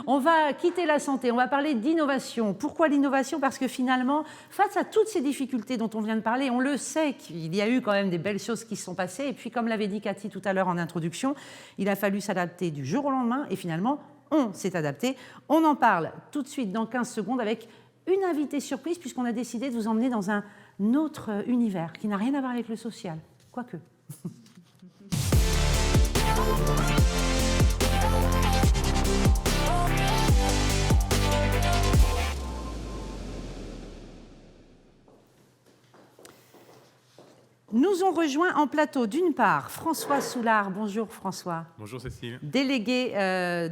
On va quitter la santé, on va parler d'innovation. Pourquoi l'innovation? Parce que finalement, face à toutes ces difficultés dont on vient de parler, on le sait qu'il y a eu quand même des belles choses qui se sont passées. Et puis, comme l'avait dit Cathy tout à l'heure en introduction, il a fallu s'adapter du jour au lendemain. Et finalement, on s'est adapté. On en parle tout de suite dans 15 secondes avec une invitée surprise, puisqu'on a décidé de vous emmener dans un autre univers qui n'a rien à voir avec le social. Quoique. Nous ont rejoint en plateau, d'une part, François Soulard. Bonjour François. Bonjour Cécile. Délégué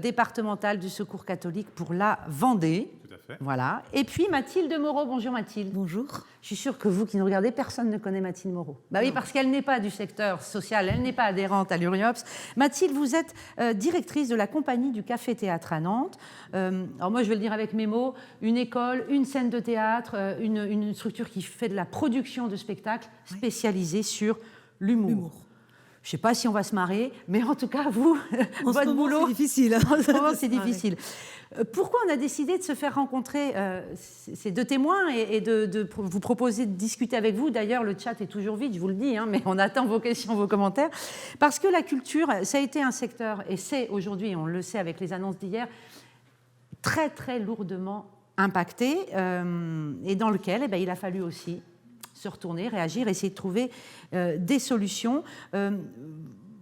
départemental du Secours catholique pour la Vendée. Tout à fait. Voilà. Et puis Mathilde Moreau. Bonjour Mathilde. Bonjour. Je suis sûre que vous qui nous regardez, personne ne connaît Mathilde Moreau. Bah oui, parce qu'elle n'est pas du secteur social, elle n'est pas adhérente à l'Uriops. Mathilde, vous êtes directrice de la compagnie du Café Théâtre à Nantes. Alors moi, je vais le dire avec mes mots, une école, une scène de théâtre, une structure qui fait de la production de spectacles spécialisée sur l'humour. Je ne sais pas si on va se marrer, mais en tout cas, vous, votre boulot... c'est difficile. En ce moment, c'est difficile. Pourquoi on a décidé de se faire rencontrer ces deux témoins et de vous proposer de discuter avec vous? D'ailleurs, le chat est toujours vide, je vous le dis, hein, mais on attend vos questions, vos commentaires. Parce que la culture, ça a été un secteur, et c'est aujourd'hui, on le sait avec les annonces d'hier, très, très lourdement impacté, et dans lequel il a fallu aussi se retourner, réagir, essayer de trouver des solutions.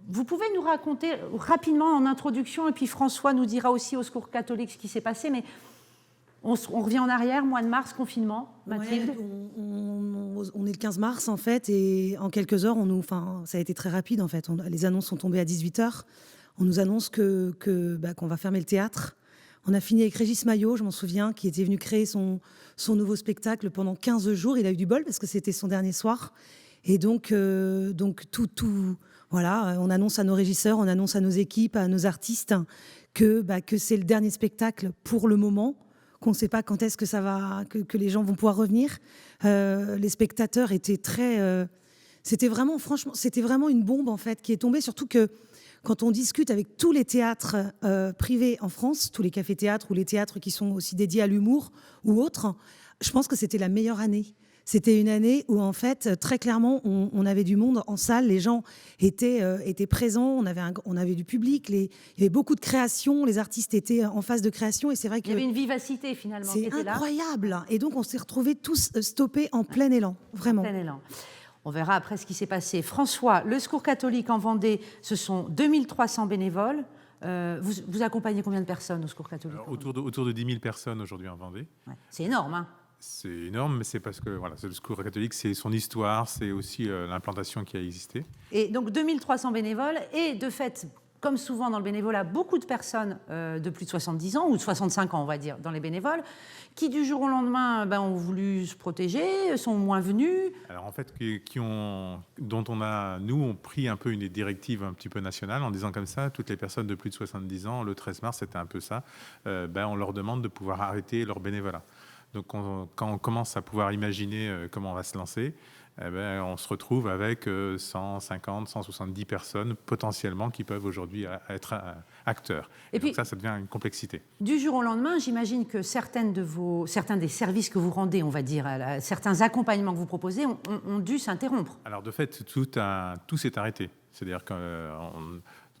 Vous pouvez nous raconter rapidement en introduction, et puis François nous dira aussi au Secours catholique ce qui s'est passé, mais on revient en arrière, mois de mars, confinement, Mathilde. Ouais, on est le 15 mars en fait, et en quelques heures, ça a été très rapide en fait. Les annonces sont tombées à 18h. On nous annonce qu'on va fermer le théâtre. On a fini avec Régis Maillot, je m'en souviens, qui était venu créer son nouveau spectacle pendant 15 jours. Il a eu du bol parce que c'était son dernier soir. Et donc voilà, on annonce à nos régisseurs, on annonce à nos équipes, à nos artistes que c'est le dernier spectacle pour le moment, qu'on ne sait pas quand est-ce que les gens vont pouvoir revenir. Les spectateurs étaient c'était vraiment une bombe en fait qui est tombée, surtout que quand on discute avec tous les théâtres privés en France, tous les cafés-théâtres ou les théâtres qui sont aussi dédiés à l'humour ou autres, je pense que c'était la meilleure année. C'était une année où, en fait, très clairement, on avait du monde en salle, les gens étaient présents, on avait du public, il y avait beaucoup de création, les artistes étaient en phase de création, et c'est vrai qu'il y avait une vivacité finalement qui était là. C'est incroyable. Et donc, on s'est retrouvés tous stoppés en plein élan, vraiment. En plein élan. On verra après ce qui s'est passé. François, le Secours catholique en Vendée, ce sont 2300 bénévoles. Vous accompagnez combien de personnes au Secours catholique? Alors, autour de 10 000 personnes aujourd'hui en Vendée. Ouais, c'est énorme, hein? C'est énorme, mais c'est parce que le Secours catholique, c'est son histoire, c'est aussi l'implantation qui a existé. Et donc 2300 bénévoles, et de fait, comme souvent dans le bénévolat, beaucoup de personnes de plus de 70 ans, ou de 65 ans, on va dire, dans les bénévoles, qui du jour au lendemain ont voulu se protéger, sont moins venus. Alors en fait, dont nous, on pris un peu une directive un petit peu nationale en disant comme ça, toutes les personnes de plus de 70 ans, le 13 mars, c'était un peu ça, on leur demande de pouvoir arrêter leur bénévolat. Donc, quand on commence à pouvoir imaginer comment on va se lancer, on se retrouve avec 150, 170 personnes potentiellement qui peuvent aujourd'hui être acteurs. Et puis, donc ça devient une complexité. Du jour au lendemain, j'imagine que certains des services que vous rendez, on va dire, certains accompagnements que vous proposez ont dû s'interrompre. Alors, de fait, tout s'est arrêté. C'est-à-dire que...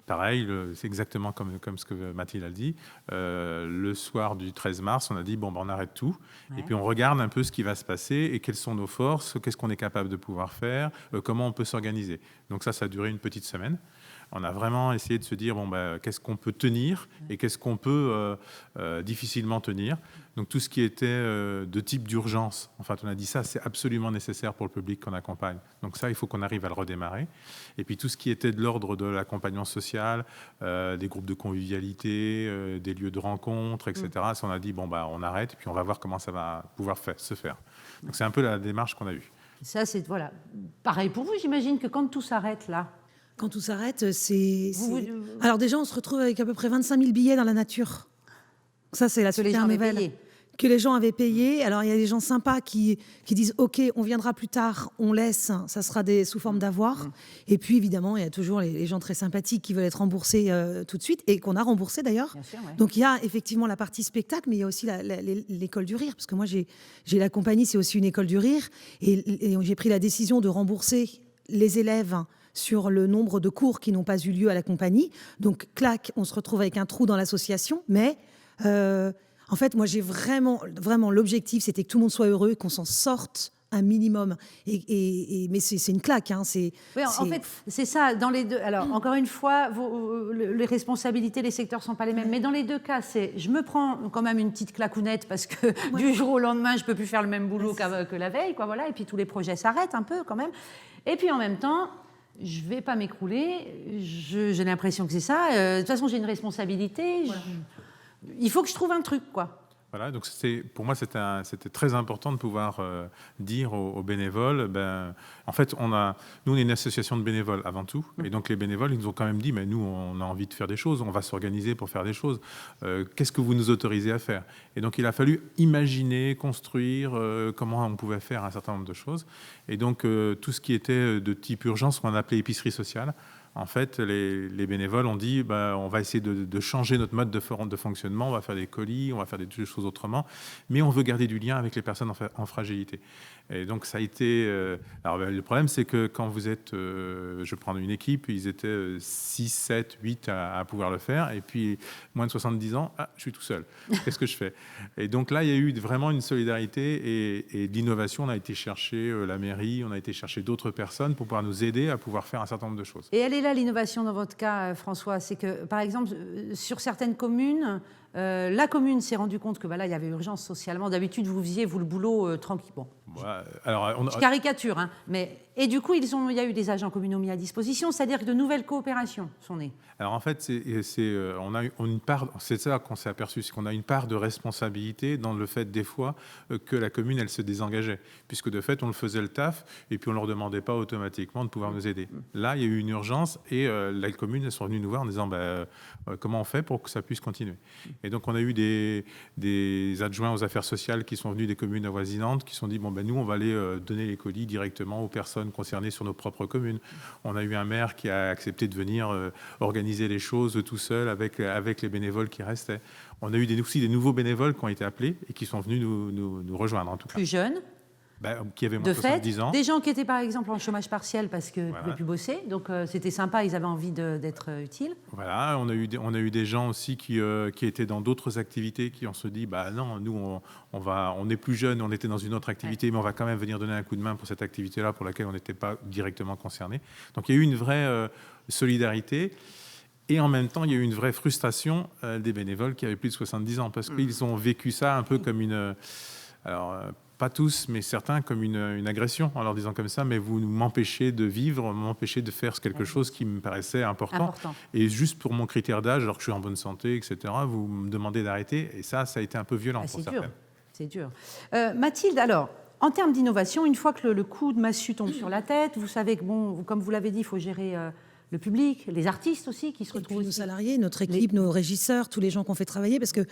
Pareil, c'est exactement comme ce que Mathilde a dit. Le soir du 13 mars, on a dit, on arrête tout. Ouais. Et puis, on regarde un peu ce qui va se passer et quelles sont nos forces, qu'est-ce qu'on est capable de pouvoir faire, comment on peut s'organiser. Donc ça a duré une petite semaine. On a vraiment essayé de se dire, qu'est-ce qu'on peut tenir et qu'est-ce qu'on peut difficilement tenir. Donc tout ce qui était de type d'urgence, on a dit ça, c'est absolument nécessaire pour le public qu'on accompagne. Donc ça, il faut qu'on arrive à le redémarrer. Et puis tout ce qui était de l'ordre de l'accompagnement social, des groupes de convivialité, des lieux de rencontre, etc. Ça, on a dit, on arrête et puis on va voir comment ça va pouvoir se faire. Donc c'est un peu la démarche qu'on a eue. Ça, c'est, voilà. Pareil pour vous, j'imagine que quand tout s'arrête là, quand tout s'arrête, Alors déjà, on se retrouve avec à peu près 25 000 billets dans la nature. Ça, c'est la super nouvelle. que les gens avaient payé. Alors, il y a des gens sympas qui disent « Ok, on viendra plus tard, on laisse, ça sera sous forme d'avoir. » Et puis, évidemment, il y a toujours les gens très sympathiques qui veulent être remboursés tout de suite et qu'on a remboursé d'ailleurs. Bien sûr, ouais. Donc, il y a effectivement la partie spectacle, mais il y a aussi l'école du rire. Parce que moi, j'ai la compagnie, c'est aussi une école du rire. Et j'ai pris la décision de rembourser les élèves sur le nombre de cours qui n'ont pas eu lieu à la compagnie. Donc, clac, on se retrouve avec un trou dans l'association. Mais en fait, moi, j'ai vraiment l'objectif, c'était que tout le monde soit heureux, qu'on s'en sorte un minimum. Mais c'est une claque. Hein, oui, en fait, c'est ça. Dans les deux. Alors, encore une fois, les responsabilités, les secteurs ne sont pas les mêmes. Mais dans les deux cas, je me prends quand même une petite claquounette parce que du jour au lendemain, je ne peux plus faire le même boulot que la veille. Quoi, voilà. Et puis, tous les projets s'arrêtent un peu quand même. Et puis, en même temps, je ne vais pas m'écrouler. J'ai l'impression que c'est ça. De toute façon, j'ai une responsabilité. Voilà. Il faut que je trouve un truc, quoi. Voilà, donc pour moi, c'était très important de pouvoir dire aux bénévoles, en fait, nous, on est une association de bénévoles avant tout, et donc les bénévoles, ils nous ont quand même dit, mais nous, on a envie de faire des choses, on va s'organiser pour faire des choses. Qu'est-ce que vous nous autorisez à faire? Et donc, il a fallu imaginer, construire comment on pouvait faire un certain nombre de choses. Et donc, tout ce qui était de type urgence, qu'on appelait épicerie sociale, en fait, les bénévoles ont dit on va essayer de changer notre mode de fonctionnement, on va faire des colis, on va faire des choses autrement, mais on veut garder du lien avec les personnes en fragilité. Et donc, ça a été... alors, le problème, c'est que quand vous êtes... je prends une équipe, ils étaient 6, 7, 8 à pouvoir le faire, et puis moins de 70 ans, je suis tout seul. Qu'est-ce que je fais? Et donc là, il y a eu vraiment une solidarité et de l'innovation. On a été chercher la mairie, on a été chercher d'autres personnes pour pouvoir nous aider à pouvoir faire un certain nombre de choses. Et elle est là, l'innovation, dans votre cas, François. C'est que, par exemple, sur certaines communes... la commune s'est rendue compte que là, il y avait urgence socialement. D'habitude, vous faisiez, le boulot tranquille. Bon, je caricature, hein, mais... Et du coup, il y a eu des agents communaux mis à disposition, c'est-à-dire que de nouvelles coopérations sont nées. Alors en fait, on a une part, c'est ça qu'on s'est aperçu, c'est qu'on a une part de responsabilité dans le fait des fois que la commune, elle se désengageait, puisque de fait, on le faisait le taf, et puis on ne leur demandait pas automatiquement de pouvoir nous aider. Là, il y a eu une urgence, et la commune, elles sont venues nous voir en disant comment on fait pour que ça puisse continuer. Et donc, on a eu des adjoints aux affaires sociales qui sont venus des communes avoisinantes, qui se sont dit, nous, on va aller donner les colis directement aux personnes concernées sur nos propres communes. On a eu un maire qui a accepté de venir organiser les choses tout seul avec les bénévoles qui restaient. On a eu aussi des nouveaux bénévoles qui ont été appelés et qui sont venus nous rejoindre, en tout cas. Plus jeunes, qui avaient moins de 70 ans. Des gens qui étaient par exemple en chômage partiel parce qu'ils ne pouvaient plus bosser, donc c'était sympa, ils avaient envie d'être utiles. Voilà, on a eu des gens aussi qui étaient dans d'autres activités, qui ont se dit, non, nous on est plus jeunes, on était dans une autre activité, mais on va quand même venir donner un coup de main pour cette activité-là pour laquelle on n'était pas directement concerné. Donc il y a eu une vraie solidarité. Et en même temps, il y a eu une vraie frustration des bénévoles qui avaient plus de 70 ans, parce qu'ils ont vécu ça un peu comme une... pas tous, mais certains, comme une agression, en leur disant comme ça, mais vous m'empêchez de vivre, m'empêchez de faire quelque chose qui me paraissait important. Et juste pour mon critère d'âge, alors que je suis en bonne santé, etc., vous me demandez d'arrêter. Et ça a été un peu violent pour certains. C'est dur. Mathilde, alors, en termes d'innovation, une fois que le coup de massue tombe sur la tête, vous savez que, comme vous l'avez dit, il faut gérer... le public, les artistes aussi qui se retrouvent. Nos salariés, notre équipe, nos régisseurs, tous les gens qu'on fait travailler, parce que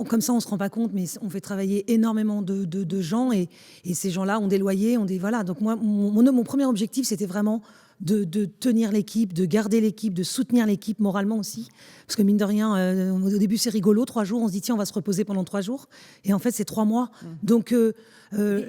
comme ça, on ne se rend pas compte, mais on fait travailler énormément de gens et ces gens-là ont des loyers, voilà. Donc moi, mon premier objectif, c'était vraiment de tenir l'équipe, de garder l'équipe, de soutenir l'équipe moralement aussi. Parce que mine de rien, au début, c'est rigolo, 3 jours, on se dit, tiens, on va se reposer pendant 3 jours. Et en fait, c'est 3 mois. Donc...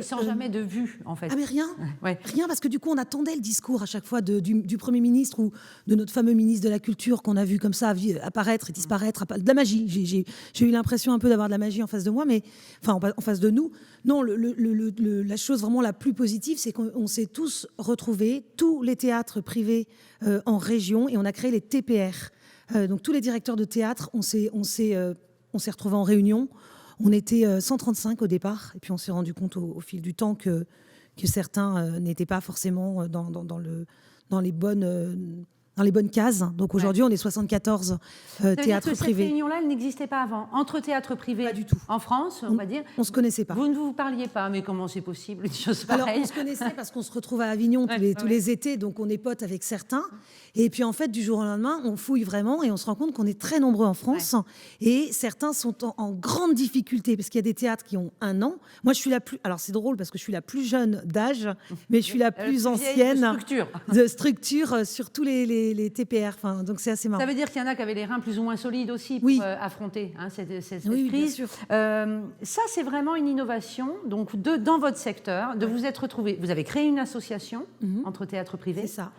sans jamais de vue, en fait. Ah, mais rien. Rien, parce que du coup, on attendait le discours à chaque fois du Premier ministre ou de notre fameux ministre de la Culture qu'on a vu comme ça apparaître et disparaître. De la magie. J'ai eu l'impression un peu d'avoir de la magie en face de moi, mais enfin, en face de nous. Non, la chose vraiment la plus positive, c'est qu'on s'est tous retrouvés, tous les théâtres privés en région, et on a créé les TPR. Donc, tous les directeurs de théâtre, on s'est retrouvés en réunion. On était 135 au départ, et puis on s'est rendu compte au fil du temps que certains n'étaient pas forcément dans les bonnes dans les bonnes cases. Donc aujourd'hui, on est 74 théâtres privés. Cette réunion-là, elle n'existait pas avant. Entre théâtres privés Pas du tout. en France, on va dire. On ne se connaissait pas. Vous ne vous parliez pas, mais comment c'est possible, une chose Alors, pareille? on se connaissait parce qu'on se retrouve à Avignon tous les étés, donc on est potes avec certains. Et puis en fait, du jour au lendemain, on fouille vraiment et on se rend compte qu'on est très nombreux en France. Et certains sont en grande difficulté parce qu'il y a des théâtres qui ont 1 an. Moi, je suis la plus... Alors c'est drôle parce que je suis la plus jeune d'âge, mais je suis la plus ancienne de structure sur tous les TPR. Enfin, donc c'est assez marrant. Ça veut dire qu'il y en a qui avaient les reins plus ou moins solides aussi pour affronter cette crise. Bien sûr. Ça, c'est vraiment une innovation donc dans votre secteur, de vous être retrouvé. Vous avez créé une association entre théâtres privés. C'est ça.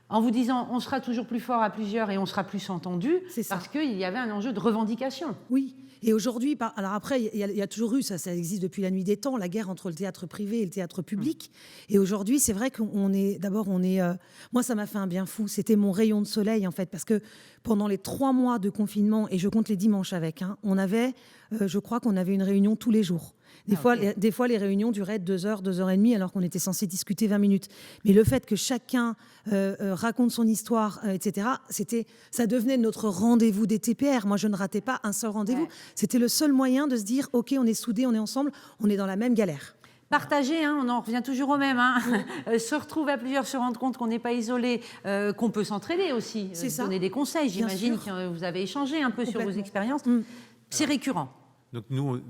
En vous disant, on sera toujours plus fort à plusieurs et on sera plus entendu, C'est parce ça. qu'il y avait un enjeu de revendication. Oui. Et aujourd'hui, alors après, il y a toujours eu, ça existe depuis la nuit des temps, la guerre entre le théâtre privé et le théâtre public. Et aujourd'hui, c'est vrai qu'on est, moi, ça m'a fait un bien fou. C'était mon rayon de soleil, en fait, parce que pendant les 3 mois de confinement, et je compte les dimanches avec, on avait, je crois qu'on avait une réunion tous les jours. Des fois, les réunions duraient 2 heures, 2 heures et demie, alors qu'on était censé discuter 20 minutes. Mais le fait que chacun raconte son histoire, etc., ça devenait notre rendez-vous des TPR. Moi, je ne ratais pas un seul rendez-vous. Ouais. C'était le seul moyen de se dire, OK, on est soudés, on est ensemble, on est dans la même galère. Partager, on en revient toujours au même. Se retrouver à plusieurs, se rendre compte qu'on n'est pas isolé, qu'on peut s'entraider aussi, donner des conseils. J'imagine que vous avez échangé un peu sur vos expériences. C'est récurrent. Donc nous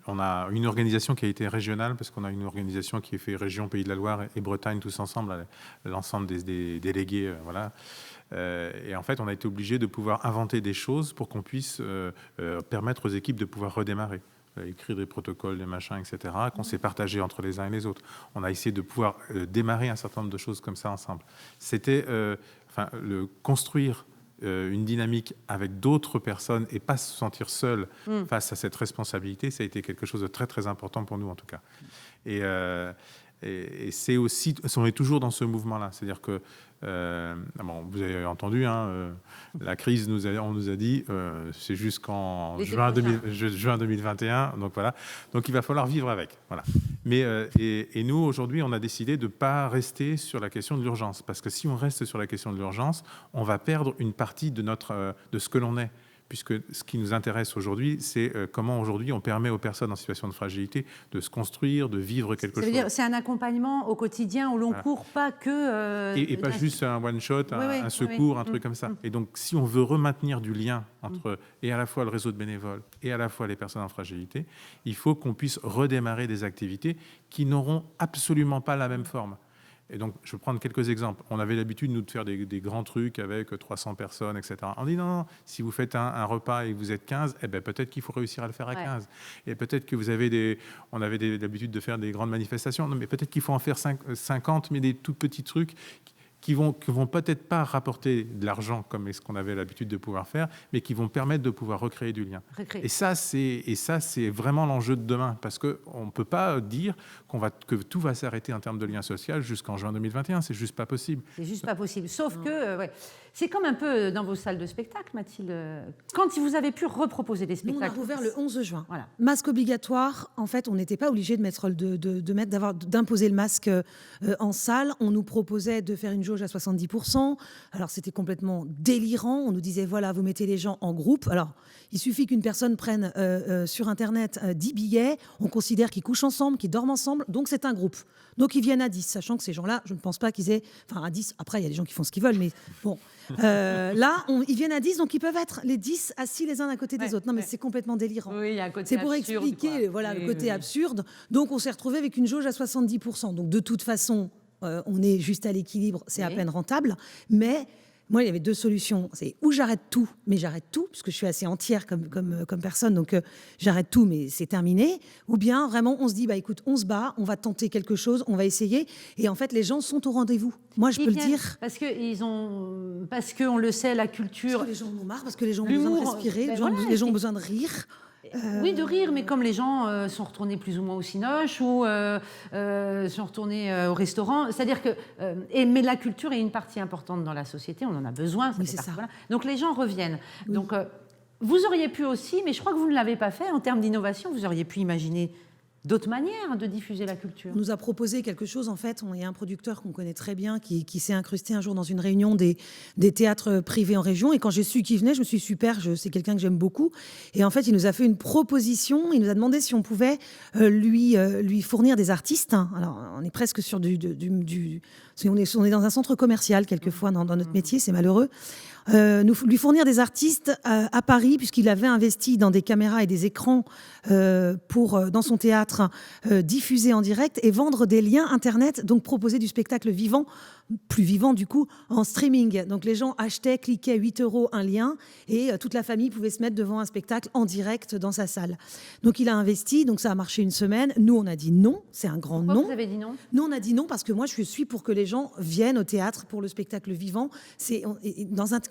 on a une organisation qui a été régionale, parce qu'on a une organisation qui est fait région Pays de la Loire et Bretagne tous ensemble, l'ensemble des délégués, voilà. Et en fait, on a été obligé de pouvoir inventer des choses pour qu'on puisse permettre aux équipes de pouvoir redémarrer. Écrire des protocoles, des machins, etc., qu'on s'est partagé entre les uns et les autres. On a essayé de pouvoir démarrer un certain nombre de choses comme ça ensemble. C'était construire une dynamique avec d'autres personnes et pas se sentir seul face à cette responsabilité, ça a été quelque chose de très très important pour nous en tout cas. Et c'est aussi, on est toujours dans ce mouvement-là, c'est-à-dire que vous avez entendu, la crise on nous a dit c'est jusqu'en juin 2021, donc voilà, donc il va falloir vivre avec, voilà. Mais et nous aujourd'hui on a décidé de pas rester sur la question de l'urgence, parce que si on reste sur la question de l'urgence, on va perdre une partie de ce que l'on est. Puisque ce qui nous intéresse aujourd'hui, c'est comment aujourd'hui on permet aux personnes en situation de fragilité de se construire, de vivre quelque chose. Ça veut dire c'est un accompagnement au quotidien où l'on court pas que... et pas juste un one-shot, un secours, un truc comme ça. Et donc, si on veut maintenir du lien entre et à la fois le réseau de bénévoles et à la fois les personnes en fragilité, il faut qu'on puisse redémarrer des activités qui n'auront absolument pas la même forme. Et donc, je vais prendre quelques exemples. On avait l'habitude, nous, de faire des grands trucs avec 300 personnes, etc. On dit non, si vous faites un repas et que vous êtes 15, peut-être qu'il faut réussir à le faire à 15. Et peut-être que on avait l'habitude de faire des grandes manifestations. Non, mais peut-être qu'il faut en faire 50, mais des tout petits trucs qui vont peut-être pas rapporter de l'argent comme ce qu'on avait l'habitude de pouvoir faire, mais qui vont permettre de pouvoir recréer du lien. Et ça, c'est vraiment l'enjeu de demain, parce qu'on ne peut pas dire que tout va s'arrêter en termes de lien social jusqu'en juin 2021. C'est juste pas possible. C'est juste pas possible. Sauf que, c'est comme un peu dans vos salles de spectacle, Mathilde. Quand vous avez pu reproposer des spectacles. Nous, on a rouvert le 11 juin. Voilà. Masque obligatoire. En fait, on n'était pas obligé d'imposer le masque en salle. On nous proposait de faire une jauge à 70%. Alors, c'était complètement délirant. On nous disait, voilà, vous mettez les gens en groupe. Alors, il suffit qu'une personne prenne sur Internet 10 billets. On considère qu'ils couchent ensemble, qu'ils dorment ensemble. Donc, c'est un groupe. Donc, ils viennent à 10, sachant que ces gens-là, je ne pense pas qu'ils aient... Enfin, à 10, après, il y a des gens qui font ce qu'ils veulent, mais bon... là, ils viennent à 10, donc ils peuvent être les 10 assis les uns à côté des autres. Non, mais c'est complètement délirant. Oui, il y a un côté c'est pour absurde, expliquer le côté absurde. Donc, on s'est retrouvé avec une jauge à 70%. Donc, de toute façon, on est juste à l'équilibre, c'est à peine rentable. Mais moi, il y avait 2 solutions. C'est ou j'arrête tout, mais j'arrête tout, puisque je suis assez entière comme personne, donc j'arrête tout, mais c'est terminé. Ou bien, vraiment, on se dit, écoute, on se bat, on va tenter quelque chose, on va essayer. Et en fait, les gens sont au rendez-vous. Moi, je peux le dire. Parce qu'on le sait, la culture... Parce que les gens en ont marre, parce que les gens ont besoin de respirer, les gens ont besoin de rire. Oui, de rire, mais comme les gens sont retournés plus ou moins au cinoche ou sont retournés au restaurant, c'est-à-dire que mais la culture est une partie importante dans la société, on en a besoin. Oui, c'est ça. Voilà. Donc les gens reviennent. Oui. Donc vous auriez pu aussi, mais je crois que vous ne l'avez pas fait en termes d'innovation, vous auriez pu imaginer d'autres manières de diffuser la culture. On nous a proposé quelque chose, en fait. Il y a un producteur qu'on connaît très bien qui s'est incrusté un jour dans une réunion des théâtres privés en région. Et quand j'ai su qu'il venait, je me suis dit, super, c'est quelqu'un que j'aime beaucoup. Et en fait, il nous a fait une proposition. Il nous a demandé si on pouvait lui fournir des artistes. Alors, on est presque sur on est dans un centre commercial, quelquefois, dans notre métier, c'est malheureux. Lui fournir des artistes à Paris, puisqu'il avait investi dans des caméras et des écrans dans son théâtre, diffuser en direct et vendre des liens Internet, donc proposer du spectacle vivant, plus vivant du coup, en streaming. Donc les gens achetaient, cliquaient 8 € un lien et toute la famille pouvait se mettre devant un spectacle en direct dans sa salle. Donc il a investi, donc ça a marché une semaine. Nous, on a dit non, c'est un grand Pourquoi non. vous avez dit non ? Nous, on a dit non parce que moi, je suis pour que les gens viennent au théâtre pour le spectacle vivant.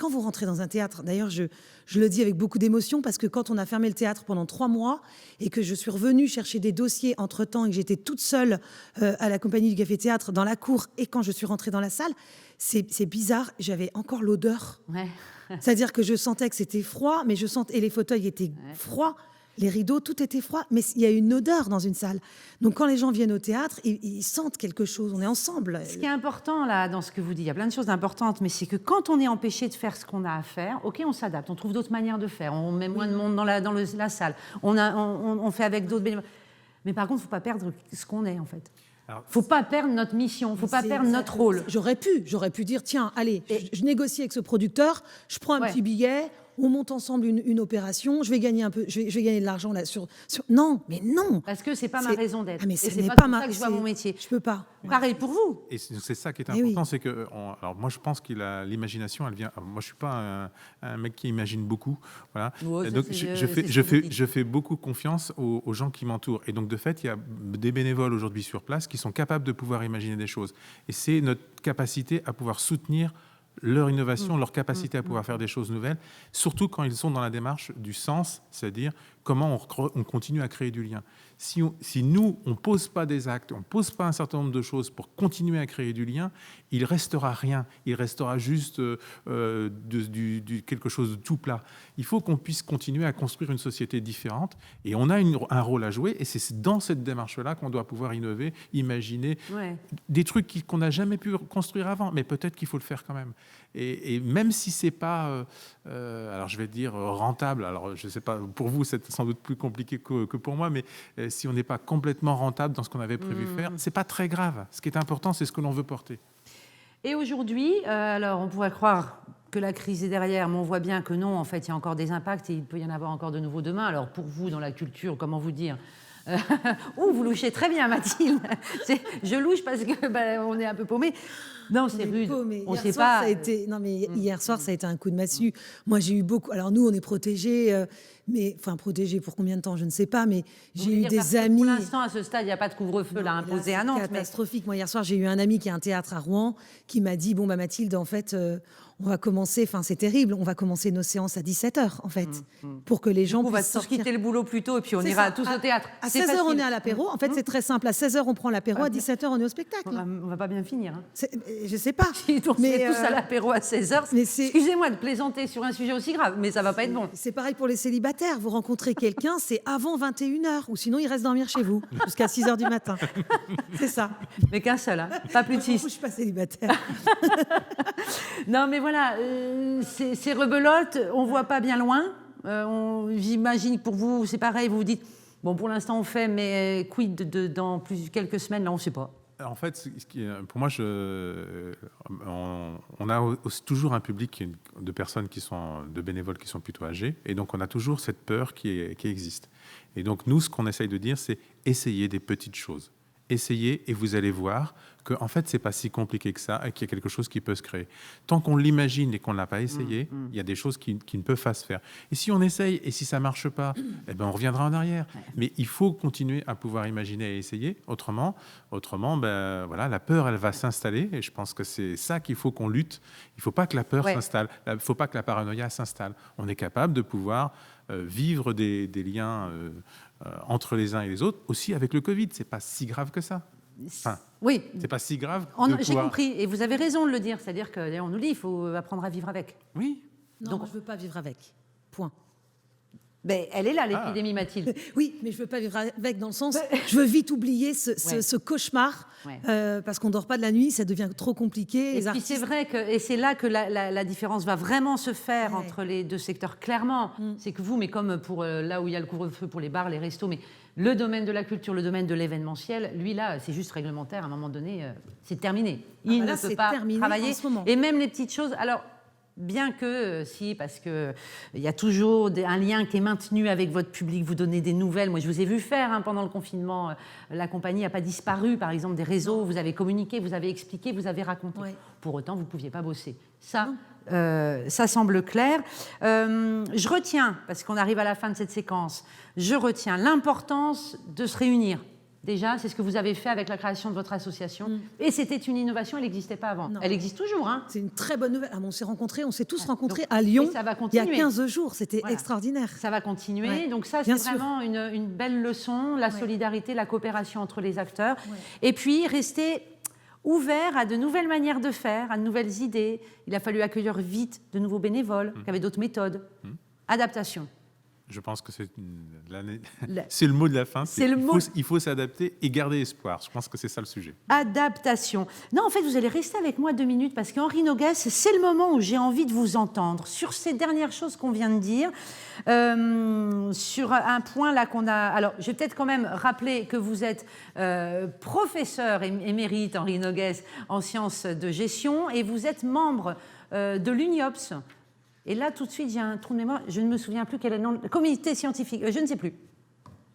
Quand vous rentrez dans un théâtre, d'ailleurs, je le dis avec beaucoup d'émotion parce que quand on a fermé le théâtre pendant 3 mois et que je suis revenue chercher des dossiers entre-temps et que j'étais toute seule à la compagnie du Café Théâtre dans la cour et quand je suis rentrée dans la salle, c'est bizarre, j'avais encore l'odeur. Ouais. C'est-à-dire que je sentais que c'était froid, mais et les fauteuils étaient froids. Les rideaux, tout était froid, mais il y a une odeur dans une salle. Donc quand les gens viennent au théâtre, ils sentent quelque chose, on est ensemble. Ce qui est important là, dans ce que vous dites, il y a plein de choses importantes, mais c'est que quand on est empêché de faire ce qu'on a à faire, ok, on s'adapte, on trouve d'autres manières de faire, on met moins de monde dans la salle, on fait avec d'autres bénévoles. Mais par contre, il ne faut pas perdre ce qu'on est en fait. Il ne faut pas perdre notre mission, il ne faut pas perdre notre rôle. J'aurais pu dire, tiens, allez, je négocie avec ce producteur, je prends un petit billet, on monte ensemble une opération, je vais gagner un peu, je vais gagner de l'argent là sur... Non, mais non. Parce que c'est pas ma raison d'être. Mais et c'est n'est pas pas comme ma... ça que je vois mon métier. Je peux pas. Pareil pour vous. Et c'est ça qui est important, c'est que... alors moi, je pense que l'imagination, elle vient... Moi, je suis pas un mec qui imagine beaucoup. Voilà. Donc, je fais beaucoup confiance aux gens qui m'entourent. Et donc, de fait, il y a des bénévoles aujourd'hui sur place qui sont capables de pouvoir imaginer des choses. Et c'est notre capacité à pouvoir soutenir leur innovation, leur capacité à pouvoir faire des choses nouvelles, surtout quand ils sont dans la démarche du sens, c'est-à-dire comment on continue à créer du lien. Si nous, on ne pose pas des actes, on ne pose pas un certain nombre de choses pour continuer à créer du lien, il ne restera rien. Il restera juste quelque chose de tout plat. Il faut qu'on puisse continuer à construire une société différente et on a un rôle à jouer et c'est dans cette démarche-là qu'on doit pouvoir innover, imaginer des trucs qu'on n'a jamais pu construire avant, mais peut-être qu'il faut le faire quand même. Et même si ce n'est pas, alors je vais dire rentable, alors je ne sais pas, pour vous c'est sans doute plus compliqué que pour moi, mais si on n'est pas complètement rentable dans ce qu'on avait prévu faire, ce n'est pas très grave. Ce qui est important, c'est ce que l'on veut porter. Et aujourd'hui, alors on pourrait croire que la crise est derrière, mais on voit bien que non, en fait, il y a encore des impacts et il peut y en avoir encore de nouveaux demain. Alors pour vous, dans la culture, comment vous dire vous louchez très bien, Mathilde. Je louche parce que on est un peu paumé. Non, c'est rude. On sait pas. Hier soir, ça a été un coup de massue. Moi, j'ai eu beaucoup. Alors nous, on est protégés, mais enfin protégés pour combien de temps, je ne sais pas. Mais j'ai eu des amis. Pour l'instant, à ce stade, il n'y a pas de couvre-feu là imposé à Nantes. C'est catastrophique. Moi, hier soir, j'ai eu un ami qui a un théâtre à Rouen qui m'a dit Mathilde, en fait. On va commencer, c'est terrible, on va commencer nos séances à 17h, en fait, pour que les gens puissent sortir. On va tous quitter le boulot plus tôt et puis on ira tous au théâtre. À 16h, on est à l'apéro. En fait, c'est très simple. À 16h, on prend l'apéro. À 17h, on est au spectacle. On va pas bien finir. Hein. Je sais pas. Si on est tous à l'apéro à 16h, excusez-moi de plaisanter sur un sujet aussi grave, mais ça va pas être bon. C'est pareil pour les célibataires. Vous rencontrez quelqu'un, c'est avant 21h, ou sinon, il reste dormir chez vous jusqu'à 6h du matin. C'est ça. Mais qu'un seul, hein. Pas plus de 6. Je suis pas célibataire. Non, mais voilà... Ces rebelotes, on ne voit pas bien loin. J'imagine que pour vous, c'est pareil, vous vous dites, bon, pour l'instant, on fait, mais quid dans quelques semaines, là, on ne sait pas. En fait, pour moi, on a toujours un public de personnes de bénévoles qui sont plutôt âgés, et donc on a toujours cette peur qui existe. Et donc nous, ce qu'on essaye de dire, c'est essayer des petites choses. Essayez et vous allez voir que en fait, c'est pas si compliqué que ça et qu'il y a quelque chose qui peut se créer. Tant qu'on l'imagine et qu'on ne l'a pas essayé, il y a des choses qui ne peuvent pas se faire. Et si on essaye et si ça ne marche pas, on reviendra en arrière. Mais il faut continuer à pouvoir imaginer et essayer. Autrement, la peur, elle va s'installer. Et je pense que c'est ça qu'il faut qu'on lutte. Il ne faut pas que la peur s'installe. Il ne faut pas que la paranoïa s'installe. On est capable de pouvoir vivre des liens entre les uns et les autres, aussi avec le Covid. C'est pas si grave que ça. Enfin, oui. C'est pas si grave. J'ai compris, et vous avez raison de le dire. C'est-à-dire qu'on nous dit qu'il faut apprendre à vivre avec. Oui. Non, donc, je ne veux pas vivre avec. Point. Ben, elle est là, l'épidémie, Mathilde. Oui, mais je ne veux pas vivre avec, dans le sens, je veux vite oublier ce cauchemar, parce qu'on ne dort pas de la nuit, ça devient trop compliqué. Et puis c'est vrai et c'est là que la différence va vraiment se faire entre les deux secteurs, clairement. C'est que vous, mais comme pour là où il y a le couvre-feu pour les bars, les restos, mais le domaine de la culture, le domaine de l'événementiel, lui là, c'est juste réglementaire, à un moment donné, c'est terminé. Il ne peut pas travailler. Et même les petites choses, alors... Bien que, si, parce qu'il y a toujours un lien qui est maintenu avec votre public, vous donnez des nouvelles. Moi, je vous ai vu faire pendant le confinement. La compagnie n'a pas disparu, par exemple, des réseaux. Vous avez communiqué, vous avez expliqué, vous avez raconté. Ouais. Pour autant, vous ne pouviez pas bosser. Ça semble clair. Je retiens, parce qu'on arrive à la fin de cette séquence, je retiens l'importance de se réunir. Déjà, c'est ce que vous avez fait avec la création de votre association. Et c'était une innovation, elle n'existait pas avant. Non. Elle existe toujours. Hein. C'est une très bonne nouvelle. On s'est rencontrés, on s'est tous rencontrés à Lyon il y a 15 jours. C'était extraordinaire. Ça va continuer. Ouais. Donc ça, c'est vraiment une belle leçon, la solidarité, la coopération entre les acteurs. Ouais. Et puis, rester ouvert à de nouvelles manières de faire, à de nouvelles idées. Il a fallu accueillir vite de nouveaux bénévoles qui avaient d'autres méthodes. Adaptation. Je pense que c'est le mot de la fin. Il faut s'adapter et garder espoir. Je pense que c'est ça le sujet. Adaptation. Non, en fait, vous allez rester avec moi 2 minutes parce qu'Henri Noguès, c'est le moment où j'ai envie de vous entendre sur ces dernières choses qu'on vient de dire. Sur un point là qu'on a... Alors, je vais peut-être quand même rappeler que vous êtes professeur émérite, Henri Noguès, en sciences de gestion et vous êtes membre de l'UNIOPS. Et là, tout de suite, j'ai un trou de mémoire. Je ne me souviens plus quel est le nom. Comité scientifique, je ne sais plus.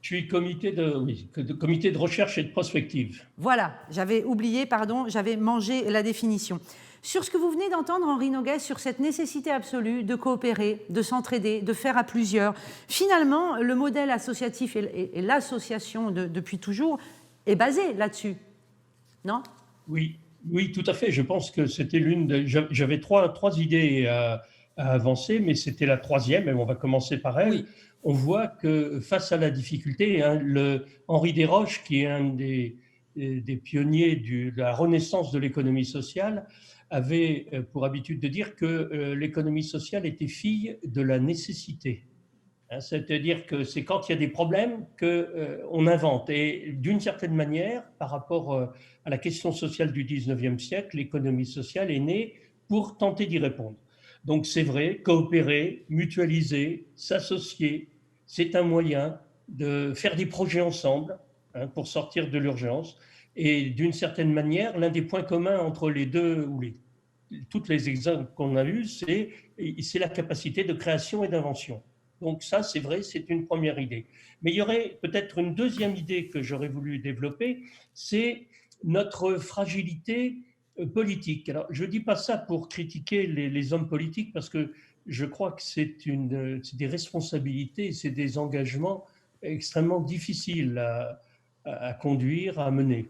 Je suis comité de recherche et de prospective. Voilà, j'avais oublié, pardon, j'avais mangé la définition. Sur ce que vous venez d'entendre, Henri Noguès, sur cette nécessité absolue de coopérer, de s'entraider, de faire à plusieurs. Finalement, le modèle associatif et l'association depuis toujours est basé là-dessus, non ? Oui, tout à fait. Je pense que c'était j'avais trois idées à avancer, mais c'était la troisième, et on va commencer par elle. Oui. On voit que face à la difficulté, Henri Desroches, qui est un des pionniers de la renaissance de l'économie sociale, avait pour habitude de dire que l'économie sociale était fille de la nécessité. C'est-à-dire que c'est quand il y a des problèmes qu'on invente. Et d'une certaine manière, par rapport à la question sociale du 19e siècle, l'économie sociale est née pour tenter d'y répondre. Donc c'est vrai, coopérer, mutualiser, s'associer, c'est un moyen de faire des projets ensemble pour sortir de l'urgence. Et d'une certaine manière, l'un des points communs entre les deux, toutes les exemples qu'on a eus, c'est la capacité de création et d'invention. Donc ça, c'est vrai, c'est une première idée. Mais il y aurait peut-être une deuxième idée que j'aurais voulu développer, c'est notre fragilité politique. Alors, je ne dis pas ça pour critiquer les hommes politiques, parce que je crois que c'est des responsabilités, c'est des engagements extrêmement difficiles à conduire, à mener.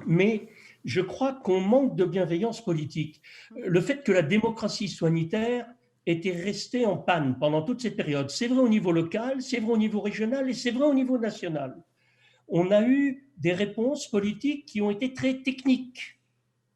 Mais je crois qu'on manque de bienveillance politique. Le fait que la démocratie sanitaire était restée en panne pendant toute cette période, c'est vrai au niveau local, c'est vrai au niveau régional et c'est vrai au niveau national. On a eu des réponses politiques qui ont été très techniques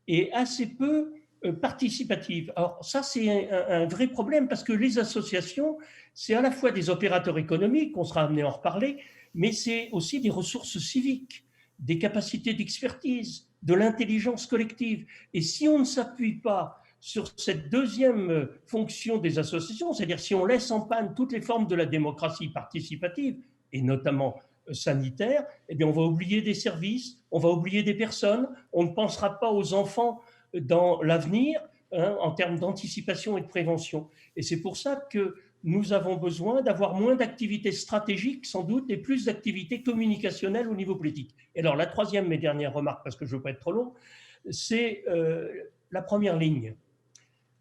et assez peu participatives. Alors ça, c'est un vrai problème parce que les associations, c'est à la fois des opérateurs économiques, on sera amené à en reparler, mais c'est aussi des ressources civiques, des capacités d'expertise, de l'intelligence collective. Et si on ne s'appuie pas sur cette deuxième fonction des associations, c'est-à-dire si on laisse en panne toutes les formes de la démocratie participative, et notamment sanitaire, eh bien on va oublier des services, on va oublier des personnes, on ne pensera pas aux enfants dans l'avenir en termes d'anticipation et de prévention. Et c'est pour ça que nous avons besoin d'avoir moins d'activités stratégiques, sans doute, et plus d'activités communicationnelles au niveau politique. Et alors la troisième et dernière remarque, parce que je ne veux pas être trop long, c'est la première ligne.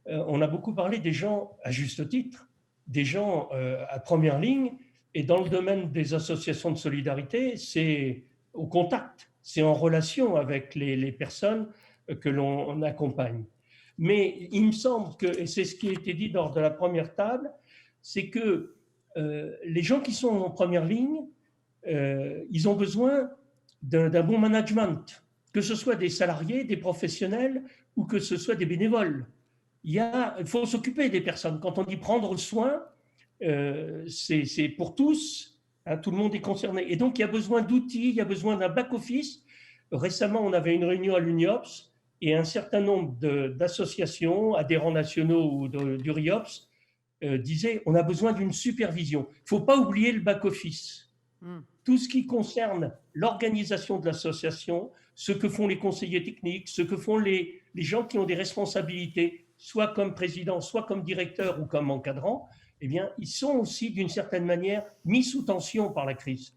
On a beaucoup parlé des gens, à juste titre, des gens à première ligne, et dans le domaine des associations de solidarité, c'est au contact, c'est en relation avec les personnes que l'on accompagne. Mais il me semble que, et c'est ce qui a été dit lors de la première table, c'est que les gens qui sont en première ligne, ils ont besoin d'un bon management, que ce soit des salariés, des professionnels ou que ce soit des bénévoles. Il faut s'occuper des personnes. Quand on dit prendre soin, c'est pour tous, hein, tout le monde est concerné. Et donc, il y a besoin d'outils, il y a besoin d'un back-office. Récemment, on avait une réunion à l'UNIOPS et un certain nombre d'associations, adhérents nationaux ou du RIOPS, disaient on a besoin d'une supervision. Il ne faut pas oublier le back-office. Tout ce qui concerne l'organisation de l'association, ce que font les conseillers techniques, ce que font les gens qui ont des responsabilités, soit comme président, soit comme directeur ou comme encadrant, eh bien, ils sont aussi d'une certaine manière mis sous tension par la crise.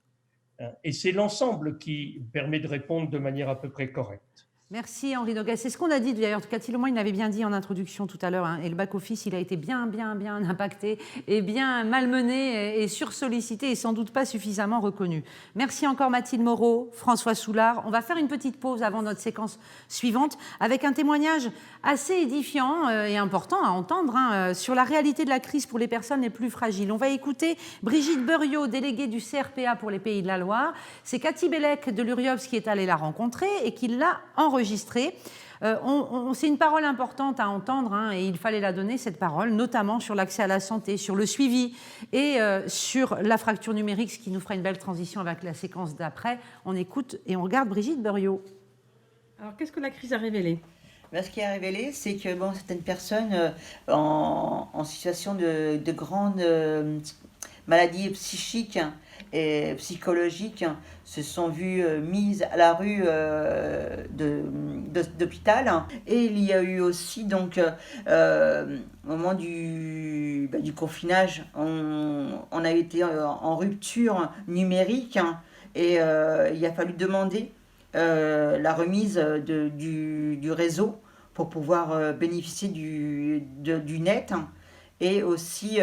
Et c'est l'ensemble qui permet de répondre de manière à peu près correcte. Merci Henri Noguès. C'est ce qu'on a dit d'ailleurs. Cathy Lemoine, il l'avait bien dit en introduction tout à l'heure. Hein, et le back-office, il a été bien impacté et bien malmené et sursollicité et sans doute pas suffisamment reconnu. Merci encore Mathilde Moreau, François Soulard. On va faire une petite pause avant notre séquence suivante avec un témoignage assez édifiant et important à entendre hein, sur la réalité de la crise pour les personnes les plus fragiles. On va écouter Brigitte Beuriot, déléguée du CRPA pour les Pays de la Loire. C'est Cathy Bellec de l'URIOPS qui est allée la rencontrer et qui l'a enregistrée. C'est une parole importante à entendre hein, et il fallait la donner, cette parole, notamment sur l'accès à la santé, sur le suivi et sur la fracture numérique, ce qui nous fera une belle transition avec la séquence d'après. On écoute et on regarde Brigitte Beuriot. Alors, qu'est-ce que la crise a révélé ? Ce qui a révélé, c'est que certaines personnes en situation de grande maladie psychique et psychologique se sont vues mises à la rue d'hôpital. Et il y a eu aussi, donc, au moment du confinage, on a été en rupture numérique et il a fallu demander la remise du réseau pour pouvoir bénéficier du net et aussi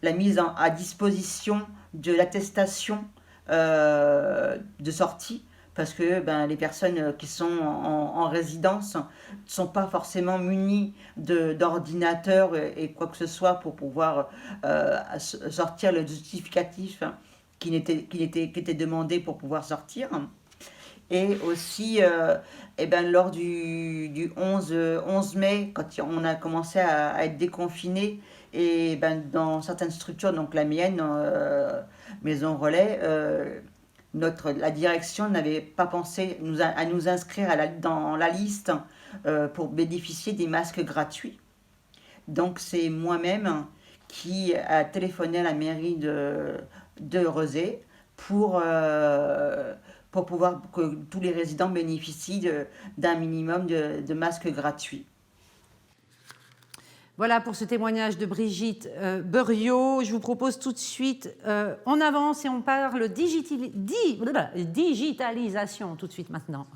la mise à disposition de l'attestation de sortie parce que les personnes qui sont en résidence ne sont pas forcément munies d'ordinateur et quoi que ce soit pour pouvoir sortir le justificatif qui était demandé pour pouvoir sortir. Et aussi, lors du 11 mai, quand on a commencé à être déconfiné, et dans certaines structures, donc la mienne, Maison Relais, la direction n'avait pas pensé à nous inscrire dans la liste pour bénéficier des masques gratuits. Donc c'est moi-même qui a téléphoné à la mairie de Rezé pour pouvoir que tous les résidents bénéficient d'un minimum de masques gratuits. Voilà pour ce témoignage de Brigitte Beuriot. Je vous propose tout de suite, on avance et on parle digitalisation tout de suite maintenant.